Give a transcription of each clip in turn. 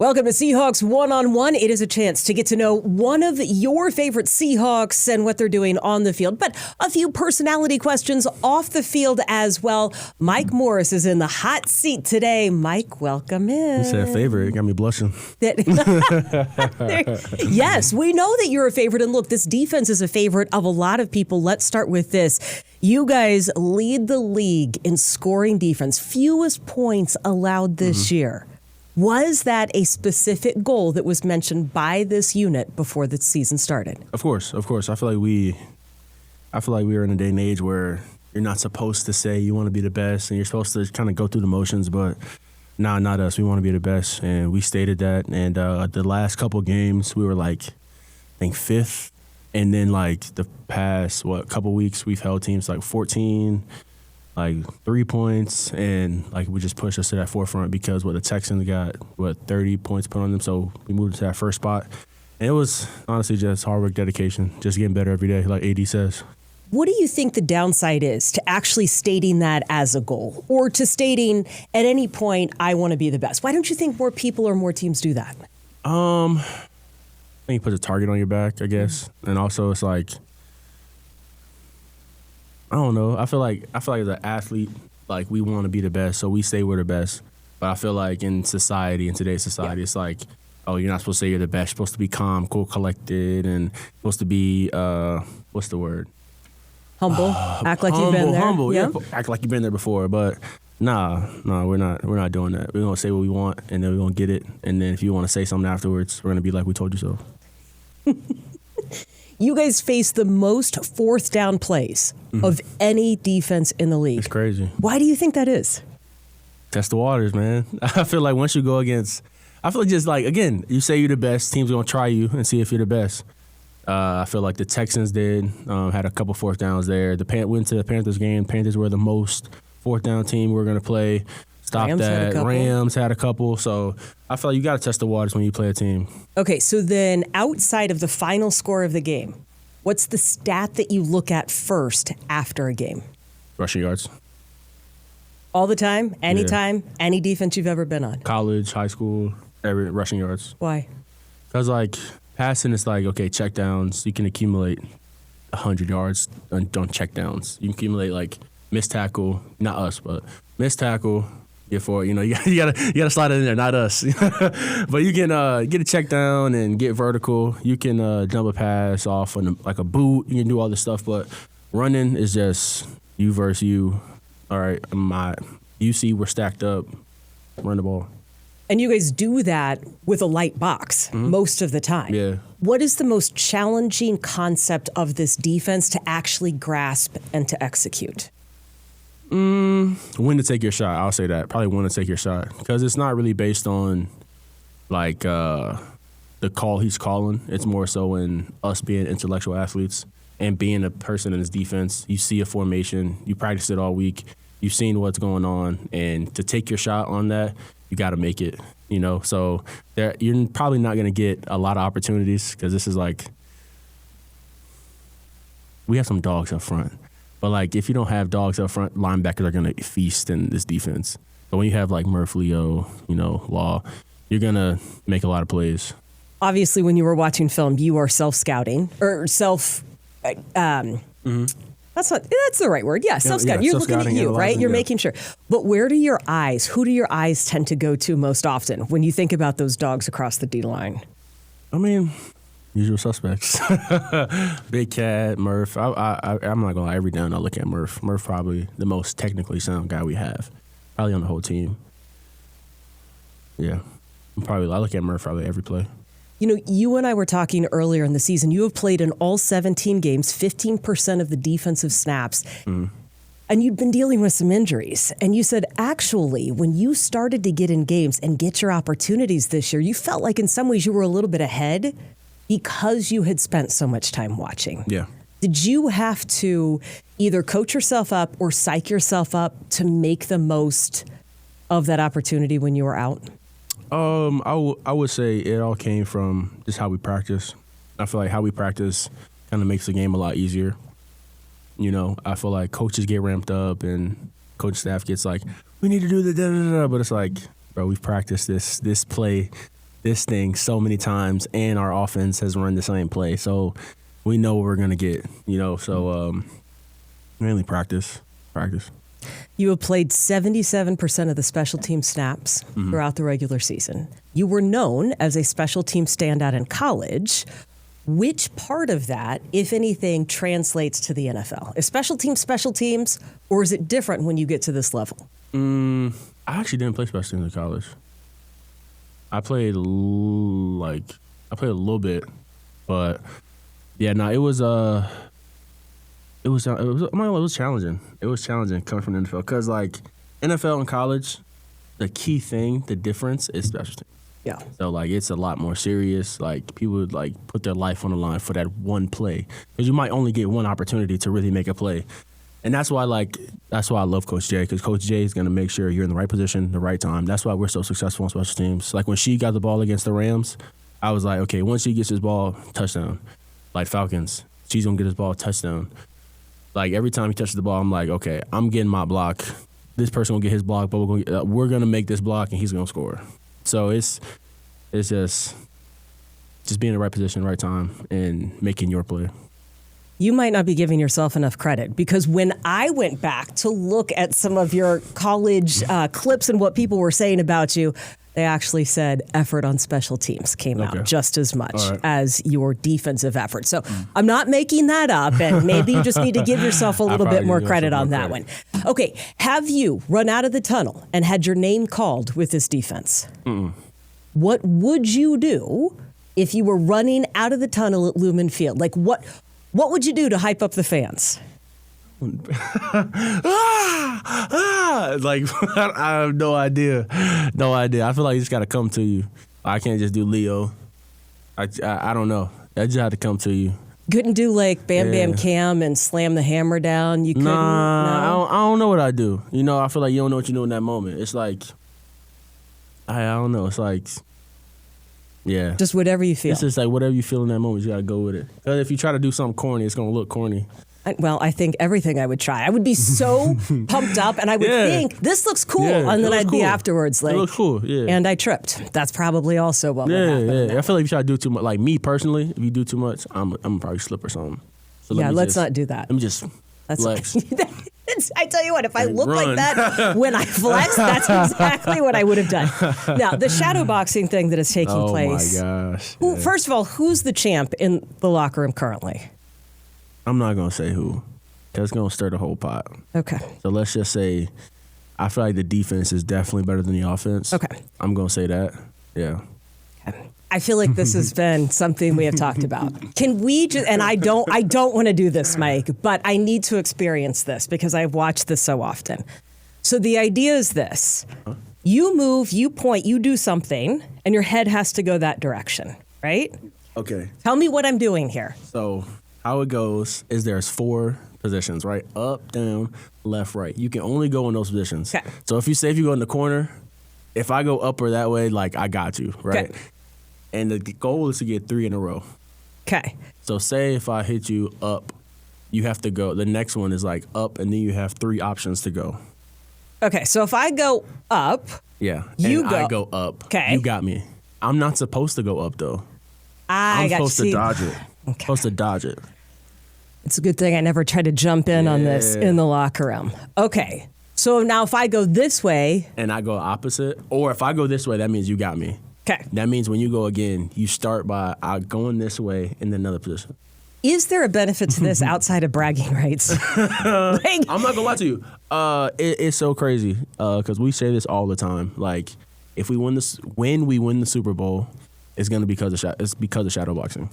Welcome to Seahawks One-on-One. It is a chance to get to know one of your favorite Seahawks and what they're doing on the field, but a few personality questions off the field as well. Mike Morris is in the hot seat today. Mike, welcome in. You said favorite. It got me blushing. Yes, we know that you're a favorite. And look, this defense is a favorite of a lot of people. Let's start with this. You guys lead the league in scoring defense. Fewest points allowed this year. Was that a specific goal that was mentioned by this unit before the season started? Of course. I feel like we are in a day and age where you're not supposed to say you want to be the best, and you're supposed to kind of go through the motions. But nah, not us. We want to be the best, and we stated that. And the last couple games, we were like, I think fifth, and then like the past couple weeks, we've held teams like 14. Like 3 points, and like we just pushed us to that forefront because the Texans got 30 points put on them, so we moved to that first spot. And it was honestly just hard work, dedication, just getting better every day, like AD says. What do you think the downside is to actually stating that as a goal, or to stating at any point I want to be the best? Why don't you think more people or more teams do that? I think you put a target on your back, I guess, and also it's like, I don't know. I feel like as an athlete, like we want to be the best, so we say we're the best. But I feel like in today's society, it's like, oh, you're not supposed to say you're the best. You're supposed to be calm, cool, collected, and supposed to be what's the word? Humble. Act like you've been there. Humble. Yeah. Act like you've been there before. But nah, we're not doing that. We're gonna say what we want, and then we're gonna get it. And then if you want to say something afterwards, we're gonna be like, we told you so. You guys face the most fourth down plays of any defense in the league. It's crazy. Why do you think that is? Test the waters, man. I feel like once you go against, I feel like just like, again, you say you're the best, teams going to try you and see if you're the best. I feel like the Texans had a couple fourth downs there. Went to the Panthers game. Panthers were the most fourth down team we were going to play. Rams had a couple. So I feel like you got to test the waters when you play a team. Okay, so then outside of the final score of the game, what's the stat that you look at first after a game? Rushing yards. All the time? Anytime? Yeah. Any defense you've ever been on? College, high school, every rushing yards. Why? Because, like, passing is like, okay, check downs. You can accumulate 100 yards on check downs. You can accumulate, like, missed tackle. Not us, but missed tackle. You gotta slide it in there, not us. But you can get a check down and get vertical. You can jump a pass off on like a boot. You can do all this stuff, but running is just you versus you. All right, you see we're stacked up. Run the ball. And you guys do that with a light box most of the time. Yeah. What is the most challenging concept of this defense to actually grasp and to execute? When to take your shot, I'll say that. Probably when to take your shot. Because it's not really based on, like, the call he's calling. It's more so in us being intellectual athletes and being a person in this defense. You see a formation. You practice it all week. You've seen what's going on. And to take your shot on that, you got to make it, So you're probably not going to get a lot of opportunities because this is like we have some dogs up front. But, like, if you don't have dogs up front, linebackers are going to feast in this defense. But when you have, like, Murph, Leo, Law, you're going to make a lot of plays. Obviously, when you were watching film, you are self-scouting. Or that's the right word. Yeah, self-scouting. You're looking at you, right? You're making sure. But who do your eyes tend to go to most often when you think about those dogs across the D-line? I mean, usual suspects. Big Cat, Murph. I'm not going to lie. Every down I look at Murph. Murph probably the most technically sound guy we have. Probably on the whole team. Yeah. I look at Murph probably every play. You and I were talking earlier in the season. You have played in all 17 games, 15% of the defensive snaps. And you'd been dealing with some injuries. And you said, actually, when you started to get in games and get your opportunities this year, you felt like in some ways you were a little bit ahead because you had spent so much time watching. Yeah. Did you have to either coach yourself up or psych yourself up to make the most of that opportunity when you were out? I would say it all came from just how we practice. I feel like how we practice kind of makes the game a lot easier. I feel like coaches get ramped up and coach staff gets like, we need to do the da-da-da-da. But it's like, bro, we've practiced this play this thing so many times, and our offense has run the same play. So we know what we're going to get, So mainly practice. You have played 77% of the special team snaps throughout the regular season. You were known as a special team standout in college. Which part of that, if anything, translates to the NFL? Is special teams, or is it different when you get to this level? I actually didn't play special teams in college. I played a little bit, but yeah, no, it was challenging. It was challenging coming from the NFL because like NFL and college, the key thing, the difference is special teams. Yeah. So like it's a lot more serious. Like people would like put their life on the line for that one play because you might only get one opportunity to really make a play. And that's why I love Coach J, because Coach J is going to make sure you're in the right position, the right time. That's why we're so successful on special teams. Like when she got the ball against the Rams, I was like, okay, once she gets this ball, touchdown. Like Falcons, she's going to get this ball, touchdown. Like every time he touches the ball, I'm like, okay, I'm getting my block. This person will get his block, but we're going to make this block and he's going to score. So it's just being in the right position, right time, and making your play. You might not be giving yourself enough credit because when I went back to look at some of your college clips and what people were saying about you, they actually said effort on special teams came out just as much as your defensive effort. So I'm not making that up, and maybe you just need to give yourself a little bit more credit on that one. Okay, have you run out of the tunnel and had your name called with this defense? What would you do if you were running out of the tunnel at Lumen Field? Like what would you do to hype up the fans? Like I have no idea. I feel like it's got to come to you. I can't just do Leo. I don't know. I just had to come to you. Couldn't do like Bam Bam Cam and slam the hammer down. You couldn't. Nah, I don't know what I do. I feel like you don't know what you do in that moment. It's like I don't know. It's like just whatever you feel. It's just like whatever you feel in that moment. You got to go with it. Because if you try to do something corny, it's gonna look corny. I think everything I would try. I would be so pumped up, and I would think, this looks cool, and then I'd be afterwards like, it looks cool, and I tripped. That's probably also what would happen. Yeah. I feel like if you try to do too much, like me personally, if you do too much, I'm probably slip or something. So let's not do that. Let me just flex. I tell you what, if I look like that when I flex, that's exactly what I would have done. Now, the shadow boxing thing that is taking place. Oh, my gosh. First of all, who's the champ in the locker room currently? I'm not going to say who, because it's going to stir the whole pot. Okay. So let's just say I feel like the defense is definitely better than the offense. Okay. I'm going to say that. Yeah. Okay. I feel like this has been something we have talked about. Can we just, and I don't want to do this, Mike, but I need to experience this because I've watched this so often. So the idea is this. You move, you point, you do something, and your head has to go that direction, right? Okay. Tell me what I'm doing here. So how it goes is there's 4 positions, right? Up, down, left, right. You can only go in those positions. Okay. So if you go in the corner, if I go up or that way, like I got you, right? Okay. And the goal is to get 3 in a row. Okay. So say if I hit you up, you have to go. The next one is like up, and then you have 3 options to go. Okay, so if I go up, I go up. Okay. You got me. I'm not supposed to go up though. I'm supposed to dodge it. Okay. Supposed to dodge it. It's a good thing I never tried to jump in on this in the locker room. Okay. So now if I go this way. And I go opposite, or if I go this way, that means you got me. Okay. That means when you go again, you start by going this way in another position. Is there a benefit to this outside of bragging rights? I'm not gonna lie to you. It's so crazy because we say this all the time. Like, if we win this, when we win the Super Bowl, it's gonna be because of shadow boxing.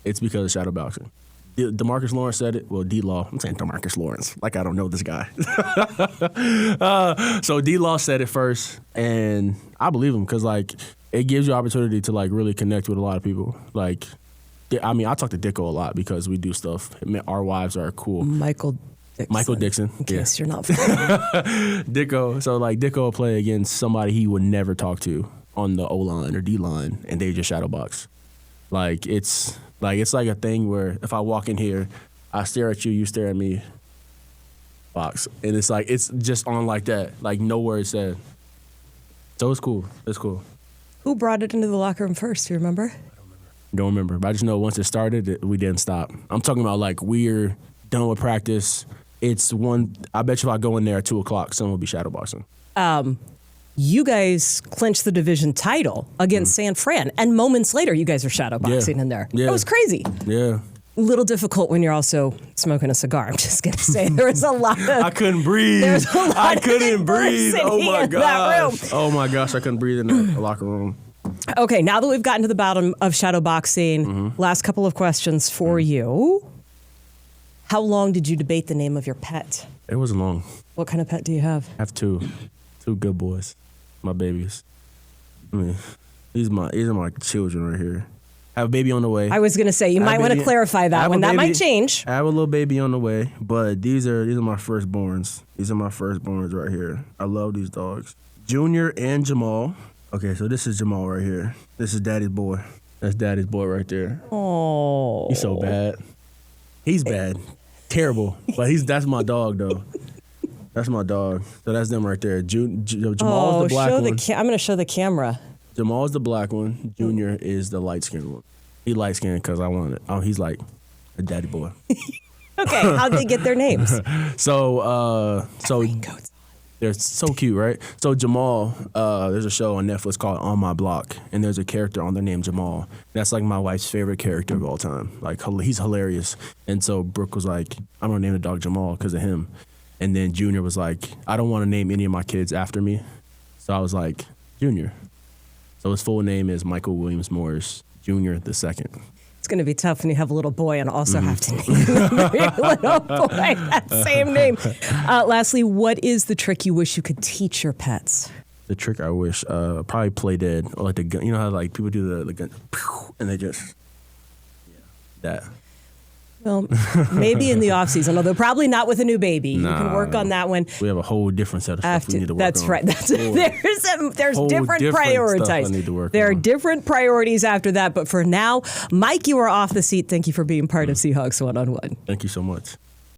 It's because of shadow boxing. DeMarcus Lawrence said it. Well, D-Law. I'm saying DeMarcus Lawrence. Like I don't know this guy. So D-Law said it first, and I believe him because like it gives you opportunity to like really connect with a lot of people. Like, I mean, I talk to Dicko a lot because we do stuff. Our wives are cool. Michael Dixon. In case you're not familiar. Dicko. So like Dicko will play against somebody he would never talk to on the O-line or D-line, and they just shadow box. Like it's like a thing where if I walk in here, I stare at you, you stare at me, box. And it's just on like that, like no words said. So it's cool. It's cool. Who brought it into the locker room first? Do you remember? Don't remember, but I just know once it started, we didn't stop. I'm talking about like we're done with practice. It's one. I bet you if I go in there at 2:00, someone will be shadowboxing. You guys clinched the division title against San Fran, and moments later, you guys are shadowboxing in there. Yeah. That was crazy. Yeah. A little difficult when you're also smoking a cigar. I'm just gonna say there was a lot of. I couldn't breathe. There's a lot I couldn't breathe. Oh my in that room. gosh. Oh my gosh, I couldn't breathe in that locker room. Okay, now that we've gotten to the bottom of shadowboxing, last couple of questions for you. How long did you debate the name of your pet? It wasn't long. What kind of pet do you have? I have two good boys, my babies. I mean, these are my children right here. I have a baby on the way. I was going to say, you might want to clarify that one. That might change. I have a little baby on the way, but these are my firstborns. These are my firstborns right here. I love these dogs. Junior and Jamal. Okay, so this is Jamal right here. This is Daddy's boy. That's Daddy's boy right there. Oh. He's so bad. He's bad. Terrible. But that's my dog, though. That's my dog. So that's them right there. Jamal's the black one. I'm going to show the camera. Jamal's the black one. Junior is the light-skinned one. He light-skinned because I wanted it. Oh, he's like a daddy boy. Okay, how'd they get their names? So they're so cute, right? So Jamal, there's a show on Netflix called On My Block, and there's a character on there named Jamal. That's like my wife's favorite character of all time. Like, he's hilarious. And so Brooke was like, I'm going to name the dog Jamal because of him. And then Junior was like, I don't want to name any of my kids after me. So I was like, Junior. So his full name is Michael Williams Morris, Jr. II. It's going to be tough when you have a little boy and also have to name your little boy that same name. Lastly, what is the trick you wish you could teach your pets? The trick I wish, probably play dead. Or like the gun. You know how like people do the gun, and they just, that. Well, maybe in the off season, although probably not with a new baby. You can work on that one. We have a whole different set of stuff we need to work on. That's right. There's different priorities. Stuff I need to work there on. are different priorities after that. But for now, Mike, you are off the seat. Thank you for being part of Seahawks One-on-One. Thank you so much.